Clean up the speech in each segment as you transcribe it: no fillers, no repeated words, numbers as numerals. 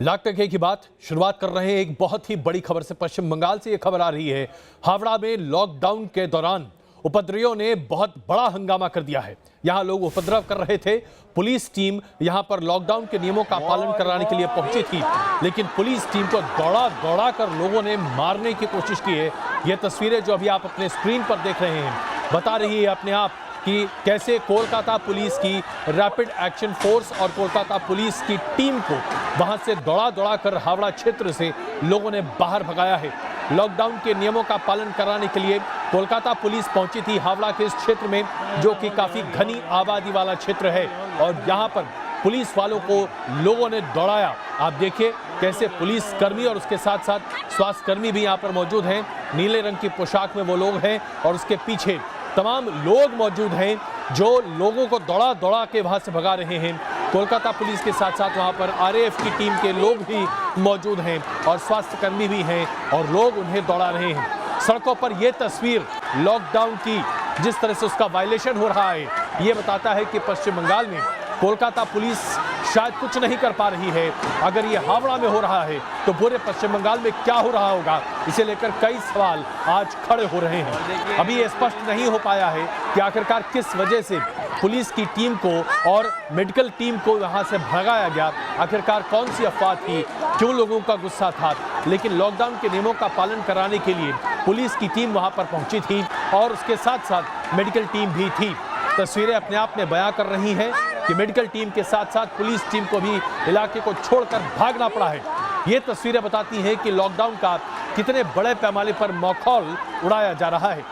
लाख टके की बात शुरुआत कर रहे हैं एक बहुत ही बड़ी खबर से। पश्चिम बंगाल से यह खबर आ रही है। हावड़ा में लॉकडाउन के दौरान उपद्रवियों ने बहुत बड़ा हंगामा कर दिया है। यहां लोग उपद्रव कर रहे थे। पुलिस टीम यहां पर लॉकडाउन के नियमों का पालन कराने के लिए पहुंची थी, लेकिन पुलिस टीम को दौड़ा दौड़ा कर लोगों ने मारने की कोशिश की है। ये तस्वीरें जो अभी आप अपने स्क्रीन पर देख रहे हैं बता रही है अपने आप कि कैसे कोलकाता पुलिस की रैपिड एक्शन फोर्स और कोलकाता पुलिस की टीम को वहां से दौड़ा दौड़ा कर हावड़ा क्षेत्र से लोगों ने बाहर भगाया है। लॉकडाउन के नियमों का पालन कराने के लिए कोलकाता पुलिस पहुंची थी हावड़ा के इस क्षेत्र में, जो कि काफी घनी आबादी वाला क्षेत्र है, और यहां पर पुलिस वालों को लोगों ने दौड़ाया। आप देखिए कैसे पुलिस कर्मी और उसके साथ साथ स्वास्थ्य कर्मी भी यहां पर मौजूद हैं। नीले रंग की पोशाक में वो लोग हैं और उसके पीछे तमाम लोग मौजूद हैं जो लोगों को दौड़ा दौड़ा के वहां से भगा रहे हैं। कोलकाता पुलिस के साथ साथ वहां पर आरएएफ की टीम के लोग भी मौजूद हैं और स्वास्थ्य कर्मी भी हैं और लोग उन्हें दौड़ा रहे हैं। सड़कों पर यह तस्वीर लॉकडाउन की जिस तरह से उसका वायलेशन हो रहा है, ये बताता है कि पश्चिम बंगाल में कोलकाता पुलिस शायद कुछ नहीं कर पा रही है। अगर ये हावड़ा में हो रहा है तो पूरे पश्चिम बंगाल में क्या हो रहा होगा, इसे लेकर कई सवाल आज खड़े हो रहे हैं। अभी ये स्पष्ट नहीं हो पाया है कि आखिरकार किस वजह से पुलिस की टीम को और मेडिकल टीम को यहाँ से भगाया गया। आखिरकार कौन सी अफवाह थी, क्यों लोगों का गुस्सा था, लेकिन लॉकडाउन के नियमों का पालन कराने के लिए पुलिस की टीम वहाँ पर पहुंची थी और उसके साथ साथ मेडिकल टीम भी थी। तस्वीरें अपने आप में बयां कर रही हैं कि मेडिकल टीम के साथ साथ पुलिस टीम को भी इलाके को छोड़कर भागना पड़ा है। ये तस्वीरें बताती हैं कि लॉकडाउन का कितने बड़े पैमाने पर मखौल उड़ाया जा रहा है,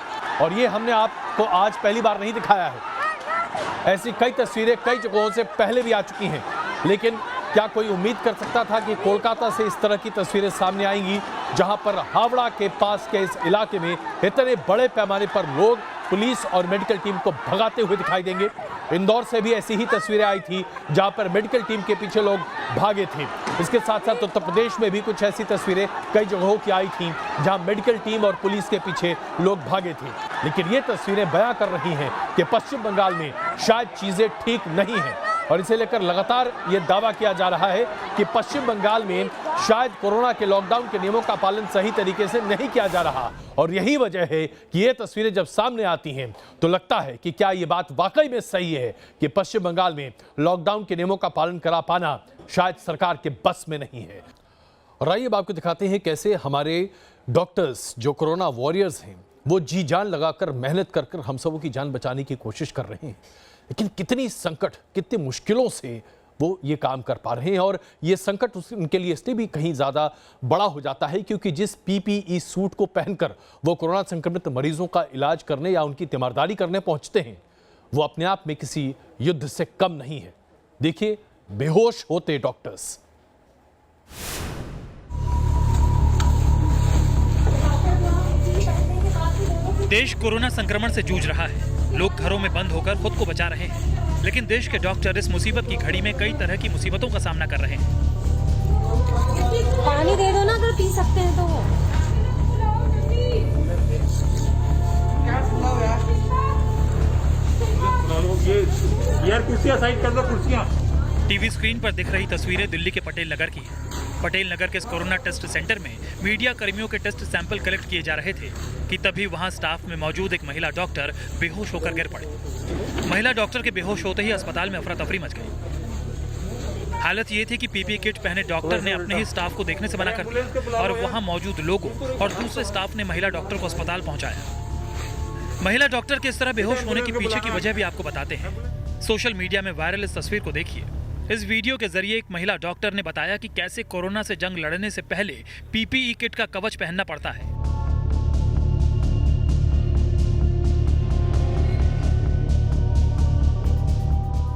और ये हमने आपको आज पहली बार नहीं दिखाया है। ऐसी कई तस्वीरें कई जगहों से पहले भी आ चुकी हैं, लेकिन क्या कोई उम्मीद कर सकता था कि कोलकाता से इस तरह की तस्वीरें सामने आएंगी, जहां पर हावड़ा के पास के इस इलाके में इतने बड़े पैमाने पर लोग पुलिस और मेडिकल टीम को भगाते हुए दिखाई देंगे। इंदौर से भी ऐसी ही तस्वीरें आई थी जहां पर मेडिकल टीम के पीछे लोग भागे थे। इसके साथ साथ उत्तर प्रदेश में भी कुछ ऐसी तस्वीरें कई जगहों की आई थी जहां मेडिकल टीम और पुलिस के पीछे लोग भागे थे। लेकिन ये तस्वीरें बयां कर रही हैं कि पश्चिम बंगाल में शायद चीजें ठीक नहीं हैं, और इसे लेकर लगातार ये दावा किया जा रहा है कि पश्चिम बंगाल में शायद कोरोना के लॉकडाउन के नियमों का पालन सही तरीके से नहीं किया जा रहा। और यही वजह है कि ये तस्वीरें जब सामने आती हैं तो लगता है कि क्या ये बात वाकई में सही है कि पश्चिम बंगाल में लॉकडाउन के नियमों का पालन करा पाना शायद सरकार के बस में नहीं है। और आइए अब आपको दिखाते हैं कैसे हमारे डॉक्टर्स जो कोरोना वॉरियर्स हैं वो जी जान लगाकर मेहनत कर हम सबों की जान बचाने की कोशिश कर रहे हैं, लेकिन कितनी संकट कितनी मुश्किलों से वो ये काम कर पा रहे हैं। और ये संकट उनके लिए इसलिए भी कहीं ज़्यादा बड़ा हो जाता है क्योंकि जिस पीपीई सूट को पहनकर वो कोरोना संक्रमित मरीजों का इलाज करने या उनकी तीमारदारी करने पहुंचते हैं, वो अपने आप में किसी युद्ध से कम नहीं है। देखिए बेहोश होते डॉक्टर्स। देश कोरोना संक्रमण से जूझ रहा है। लोग घरों में बंद होकर खुद को बचा रहे हैं, लेकिन देश के डॉक्टर इस मुसीबत की घड़ी में कई तरह की मुसीबतों का सामना कर रहे हैं। पानी दे दो ना, अगर पी सकते हैं तो। यार कुर्सियां साइड कर दो, कुर्सियां। टीवी स्क्रीन पर दिख रही तस्वीरें दिल्ली के पटेल नगर की हैं। पटेल नगर के इस कोरोना टेस्ट सेंटर में मीडिया कर्मियों के टेस्ट सैंपल कलेक्ट किए जा रहे थे कि तभी वहां स्टाफ में मौजूद एक महिला डॉक्टर बेहोश होकर गिर पड़े। महिला डॉक्टर के बेहोश होते ही अस्पताल में अफरा तफरी मच गई। हालत ये थी कि पीपीई किट पहने डॉक्टर ने अपने ही स्टाफ को देखने से मना कर दिया और वहां मौजूद लोगों और दूसरे स्टाफ ने महिला डॉक्टर को अस्पताल पहुंचाया। महिला डॉक्टर के इस तरह बेहोश होने के पीछे की वजह भी आपको बताते हैं। सोशल मीडिया में वायरल इस तस्वीर को देखिए। इस वीडियो के जरिए एक महिला डॉक्टर ने बताया कि कैसे कोरोना से जंग लड़ने से पहले पीपीई किट का कवच पहनना पड़ता है।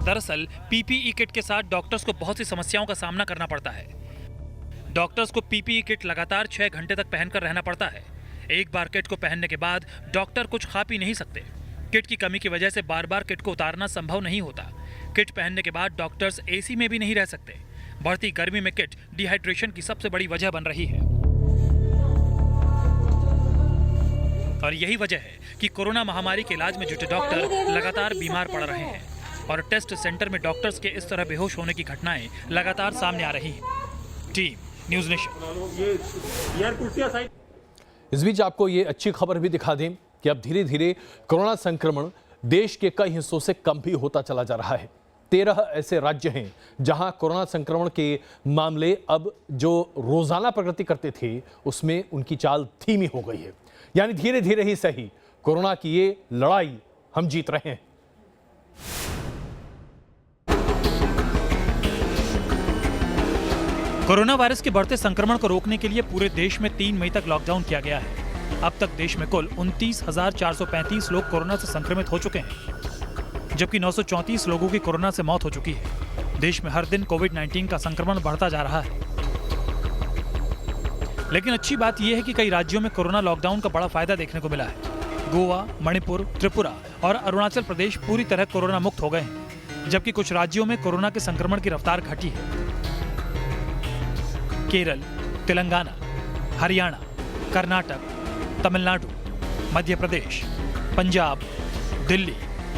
दरअसल पीपीई किट के साथ डॉक्टर्स को बहुत सी समस्याओं का सामना करना पड़ता है। डॉक्टर्स को पीपीई किट लगातार 6 घंटे तक पहनकर रहना पड़ता है। एक बार किट को पहनने के बाद डॉक्टर कुछ खा पी नहीं सकते। किट की कमी की वजह से बार बार किट को उतारना संभव नहीं होता। किट पहनने के बाद डॉक्टर्स एसी में भी नहीं रह सकते। बढ़ती गर्मी में किट डिहाइड्रेशन की सबसे बड़ी वजह बन रही है, और यही वजह है कि कोरोना महामारी के इलाज में जुटे डॉक्टर लगातार बीमार पड़ रहे हैं और टेस्ट सेंटर में डॉक्टर्स के इस तरह बेहोश होने की घटनाएं लगातार सामने आ रही हैं। Team news nation. ये यार कुर्सियां साइड। इस बीच आपको ये अच्छी खबर भी दिखा दें कि अब धीरे धीरे कोरोना संक्रमण देश के कई हिस्सों से कम भी होता चला जा रहा है। 13 ऐसे राज्य हैं जहां कोरोना संक्रमण के मामले अब जो रोजाना प्रगति करते थे उसमें उनकी चाल धीमी हो गई है। यानी धीरे धीरे ही सही कोरोना की ये लड़ाई हम जीत रहे हैं। कोरोना वायरस के बढ़ते संक्रमण को रोकने के लिए पूरे देश में 3 मई तक लॉकडाउन किया गया है। अब तक देश में कुल 29,435 लोग कोरोना से संक्रमित हो चुके हैं, जबकि 934 लोगों की कोरोना से मौत हो चुकी है। देश में हर दिन कोविड-19 का संक्रमण बढ़ता जा रहा है। लेकिन अच्छी बात यह है कि कई राज्यों में कोरोना लॉकडाउन का बड़ा फायदा देखने को मिला है। गोवा, मणिपुर, त्रिपुरा और अरुणाचल प्रदेश पूरी तरह कोरोना मुक्त हो गए हैं, जबकि कुछ राज्यों में कोरोना के संक्रमण की रफ्तार घटी है। केरल, तेलंगाना, हरियाणा, कर्नाटक, तमिलनाडु, मध्य प्रदेश, पंजाब, दिल्ली,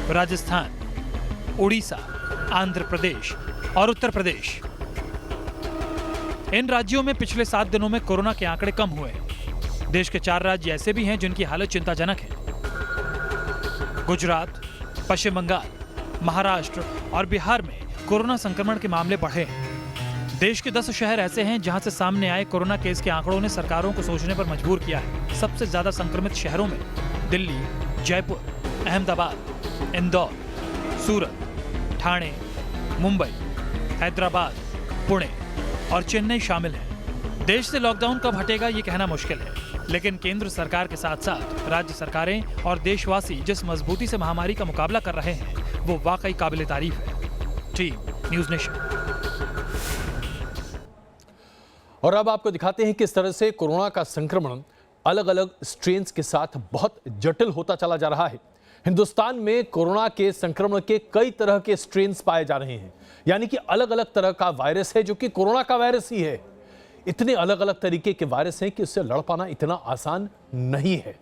राजस्थान, उड़ीसा, आंध्र प्रदेश और उत्तर प्रदेश। इन राज्यों में पिछले 7 दिनों में कोरोना के आंकड़े कम हुए हैं। देश के 4 राज्य ऐसे भी हैं जिनकी हालत चिंताजनक है। गुजरात, पश्चिम बंगाल, महाराष्ट्र और बिहार में कोरोना संक्रमण के मामले बढ़े हैं। देश के 10 शहर ऐसे हैं जहां से सामने आए कोरोना केस के आंकड़ों ने सरकारों को सोचने पर मजबूर किया है। सबसे ज्यादा संक्रमित शहरों में दिल्ली, जयपुर, अहमदाबाद, इंदौर, सूरत, ठाणे, मुंबई, हैदराबाद, पुणे और चेन्नई शामिल हैं। देश से लॉकडाउन कब हटेगा ये कहना मुश्किल है, लेकिन केंद्र सरकार के साथ साथ राज्य सरकारें और देशवासी जिस मजबूती से महामारी का मुकाबला कर रहे हैं वो वाकई काबिल तारीफ है। Team news nation. और अब आपको दिखाते हैं किस तरह से कोरोना का संक्रमण अलग अलग स्ट्रेन्स के साथ बहुत जटिल होता चला जा रहा है। हिंदुस्तान में कोरोना के संक्रमण के कई तरह के स्ट्रेन्स पाए जा रहे हैं, यानी कि अलग अलग तरह का वायरस है जो कि कोरोना का वायरस ही है। इतने अलग अलग तरीके के वायरस हैं कि उससे लड़ पाना इतना आसान नहीं है।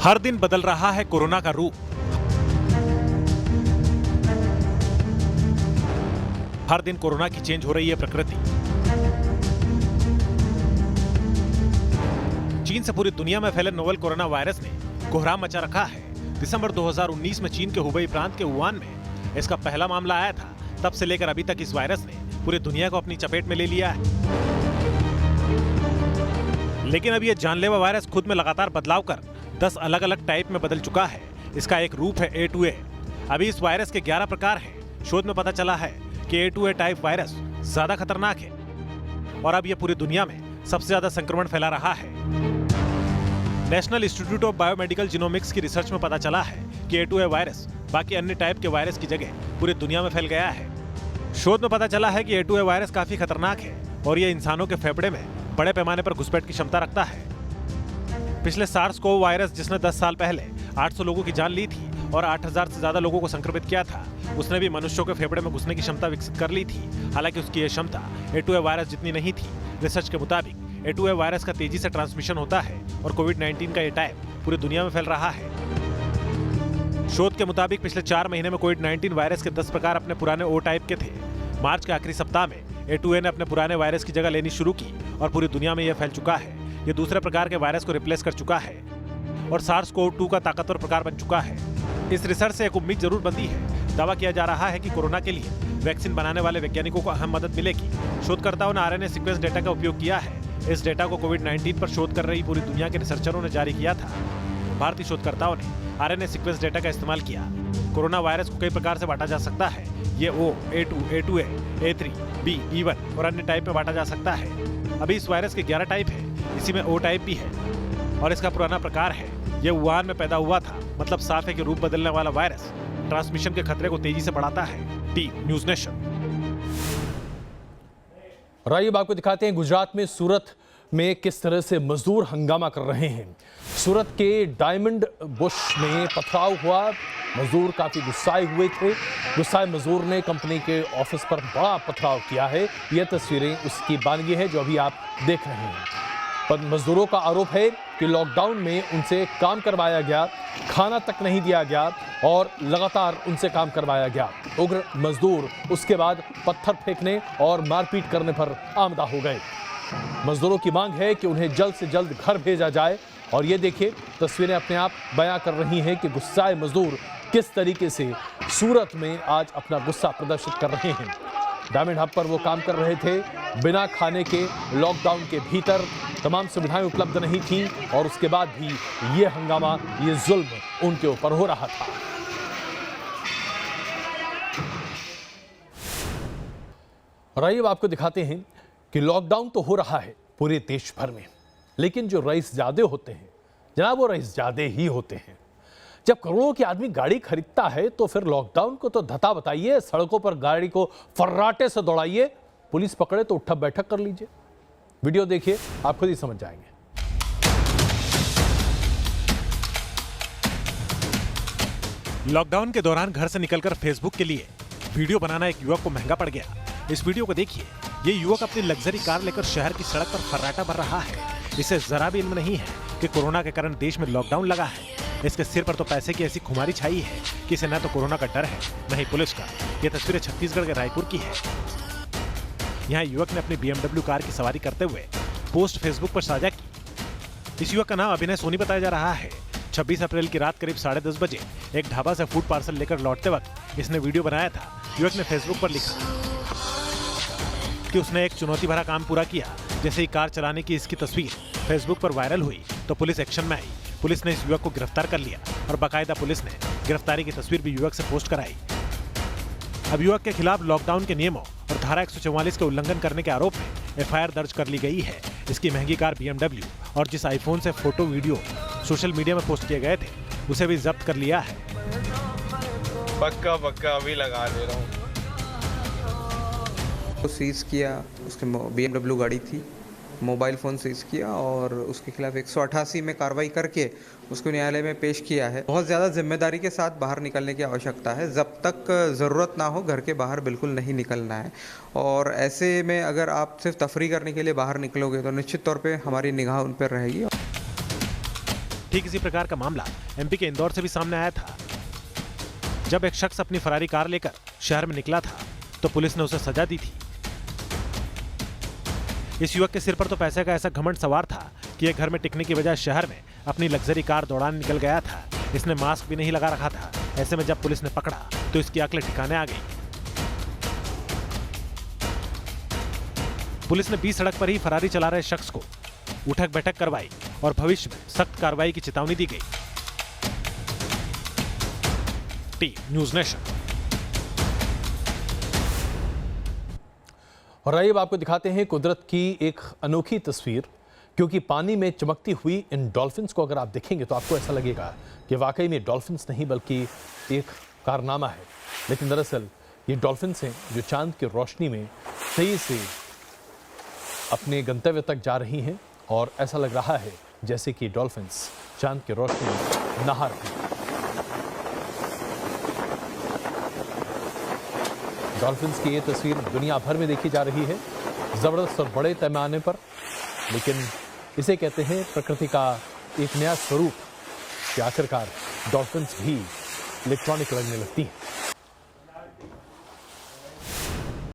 हर दिन बदल रहा है कोरोना का रूप। हर दिन कोरोना की चेंज हो रही है प्रकृति। चीन से पूरी दुनिया में फैले नोवेल कोरोना वायरस ने कोहराम मचा रखा है। दिसंबर 2019 में चीन के हुबई प्रांत के वुहान में इसका पहला मामला आया था। तब से लेकर अभी तक इस वायरस ने पूरी दुनिया को अपनी चपेट में ले लिया है। लेकिन अब यह जानलेवा वायरस खुद में लगातार बदलाव कर 10 अलग अलग टाइप में बदल चुका है। इसका एक रूप है A2A। अभी इस वायरस के 11 प्रकार हैं। शोध में पता चला है कि A2A टाइप वायरस ज्यादा खतरनाक है और अब यह पूरी दुनिया में सबसे ज्यादा संक्रमण फैला रहा है। National institute of biomedical genomics की रिसर्च में पता चला है कि A2A वायरस बाकी अन्य टाइप के वायरस की जगह पूरी दुनिया में फैल गया है। शोध में पता चला है कि A2A वायरस काफी खतरनाक है और यह इंसानों के फेफड़े में बड़े पैमाने पर घुसपैठ की क्षमता रखता है। पिछले सार्स कोव वायरस जिसने 10 साल पहले 800 लोगों की जान ली थी और 8000 से ज्यादा लोगों को संक्रमित किया था, उसने भी मनुष्यों के फेफड़े में घुसने की क्षमता विकसित कर ली थी। हालांकि उसकी यह क्षमता A2A वायरस जितनी नहीं थी। रिसर्च के मुताबिक A2A वायरस का तेजी से ट्रांसमिशन होता है और कोविड-19 का ये टाइप पूरी दुनिया में फैल रहा है। शोध के मुताबिक पिछले 4 महीने में कोविड-19 वायरस के 10 प्रकार अपने पुराने O टाइप के थे। मार्च के आखिरी सप्ताह में A2A ने अपने पुराने वायरस की जगह लेनी शुरू की और पूरी दुनिया में यह फैल चुका है। ये दूसरे प्रकार के वायरस को रिप्लेस कर चुका है और SARS-CoV-2 का ताकतवर प्रकार बन चुका है। इस रिसर्च से एक उम्मीद जरूर बनती है। दावा किया जा रहा है कि कोरोना के लिए वैक्सीन बनाने वाले वैज्ञानिकों को अहम मदद मिलेगी। शोधकर्ताओं ने RNA सीक्वेंस डेटा का उपयोग किया है। इस डेटा को कोविड-19 पर शोध कर रही पूरी दुनिया के रिसर्चरों ने जारी किया था। भारतीय शोधकर्ताओं ने RNA सीक्वेंस डेटा का इस्तेमाल किया। कोरोना वायरस को कई प्रकार से बांटा जा सकता है। ये O, A2, A2A, A3, B, B1 और अन्य टाइप में बांटा जा सकता है। अभी इस वायरस के 11 टाइप है। इसी में O टाइप भी है और इसका पुराना प्रकार है। यह वुहान में पैदा हुआ था। मतलब साफ है कि रूप बदलने वाला वायरस ट्रांसमिशन के खतरे को तेजी से बढ़ाता है। Team news nation. और आइए आपको दिखाते हैं गुजरात में सूरत में किस तरह से मजदूर हंगामा कर रहे हैं। सूरत के डायमंड बुश में पथराव हुआ। मजदूर काफी गुस्साए हुए थे। गुस्साए मजदूर ने कंपनी के ऑफिस पर बड़ा पथराव किया है। यह तस्वीरें उसकी बानगी है जो अभी आप देख रहे हैं। पर मजदूरों का आरोप है कि लॉकडाउन में उनसे काम करवाया गया, खाना तक नहीं दिया गया और लगातार उनसे काम करवाया गया। उग्र मजदूर उसके बाद पत्थर फेंकने और मारपीट करने पर आमदा हो गए। मजदूरों की मांग है कि उन्हें जल्द से जल्द घर भेजा जाए। और ये देखिए, तस्वीरें अपने आप बयां कर रही हैं कि गुस्साए मजदूर किस तरीके से सूरत में आज अपना गुस्सा प्रदर्शित कर रहे हैं। डायमंड हब पर वो काम कर रहे थे, बिना खाने के, लॉकडाउन के भीतर, तमाम सुविधाएं उपलब्ध नहीं थी और उसके बाद भी ये हंगामा, ये जुल्म उनके ऊपर हो रहा था। और आइए अब आपको दिखाते हैं कि लॉकडाउन तो हो रहा है पूरे देश भर में, लेकिन जो रईसजादे होते हैं जनाब, वो रईसजादे ही होते हैं। जब करोड़ों के आदमी गाड़ी खरीदता है तो फिर लॉकडाउन को तो धता बताइए, सड़कों पर गाड़ी को फर्राटे से दौड़ाइए, पुलिस पकड़े तो उठक बैठक कर लीजिए। वीडियो देखिए, आप खुद ही समझ जाएंगे। लॉकडाउन के दौरान घर से निकलकर फेसबुक के लिए वीडियो बनाना एक युवक को महंगा पड़ गया। इस वीडियो को देखिए, ये युवक अपनी लग्जरी कार लेकर शहर की सड़क पर फर्राटा भर रहा है। इसे जरा भी इल्म नहीं है कि कोरोना के कारण देश में लॉकडाउन लगा है। इसके सिर पर तो पैसे की ऐसी खुमारी छाई है कि इसे न तो कोरोना का डर है, न ही पुलिस का। ये तस्वीरें छत्तीसगढ़ के रायपुर की है। यहाँ युवक ने अपनी BMW कार की सवारी करते हुए पोस्ट फेसबुक पर साझा की। इस युवक का नाम अभिनय सोनी बताया जा रहा है। 26 अप्रैल की रात करीब 10:30 बजे एक ढाबा से फूड पार्सल लेकर लौटते वक्त इसने वीडियो बनाया था। युवक ने फेसबुक पर लिखा कि उसने एक चुनौती भरा काम पूरा किया। जैसे ही कार चलाने की इसकी तस्वीर फेसबुक पर वायरल हुई तो पुलिस एक्शन में आई। पुलिस ने इस युवक को गिरफ्तार कर लिया और बाकायदा पुलिस ने गिरफ्तारी की तस्वीर भी युवक से पोस्ट कराई। अब युवक के खिलाफ लॉकडाउन के नियमों और धारा 144 के उल्लंघन करने के आरोप में FIR दर्ज कर ली गई है। इसकी महंगी कार BMW और जिस आईफोन से फोटो वीडियो सोशल मीडिया में पोस्ट किए गए थे उसे भी जब्त कर लिया है। पक्का अभी लगा दे रहा हूँ। तो सीज किया, उसके BMW गाड़ी थी, मोबाइल फ़ोन सीज किया और उसके खिलाफ 188 में कार्रवाई करके उसको न्यायालय में पेश किया है। बहुत ज़्यादा जिम्मेदारी के साथ बाहर निकलने की आवश्यकता है। जब तक ज़रूरत ना हो घर के बाहर बिल्कुल नहीं निकलना है। और ऐसे में अगर आप सिर्फ तफरी करने के लिए बाहर निकलोगे तो निश्चित तौर पे हमारी निगाह उन पर रहेगी। ठीक इसी प्रकार का मामला MP के इंदौर से भी सामने आया था। जब एक शख्स अपनी फरारी कार लेकर शहर में निकला था तो पुलिस ने उसे सजा दी थी। इस युवक के सिर पर तो पैसे का ऐसा घमंड सवार था कि यह घर में टिकने की बजाय शहर में अपनी लग्जरी कार दौड़ाने निकल गया था। इसने मास्क भी नहीं लगा रखा था। ऐसे में जब पुलिस ने पकड़ा तो इसकी अक्ल ठिकाने आ गई। पुलिस ने बीच सड़क पर ही फरारी चला रहे शख्स को उठक बैठक करवाई और भविष्य में सख्त कार्रवाई की चेतावनी दी गई। News nation. और आइए अब आपको दिखाते हैं कुदरत की एक अनोखी तस्वीर, क्योंकि पानी में चमकती हुई इन डॉल्फिन्स को अगर आप देखेंगे तो आपको ऐसा लगेगा कि वाकई में डॉल्फिन्स नहीं बल्कि एक कारनामा है। लेकिन दरअसल ये डॉल्फिन्स हैं जो चांद की रोशनी में तेजी से अपने गंतव्य तक जा रही हैं और ऐसा लग रहा है जैसे कि डॉल्फिन्स चांद की रोशनी में नहा रही हैं। डॉल्फिन्स की ये तस्वीर दुनिया भर में देखी जा रही है, ज़बरदस्त और बड़े पैमाने पर। लेकिन इसे कहते हैं प्रकृति का एक नया स्वरूप कि आखिरकार डॉल्फिन्स भी इलेक्ट्रॉनिक लगने लगती हैं।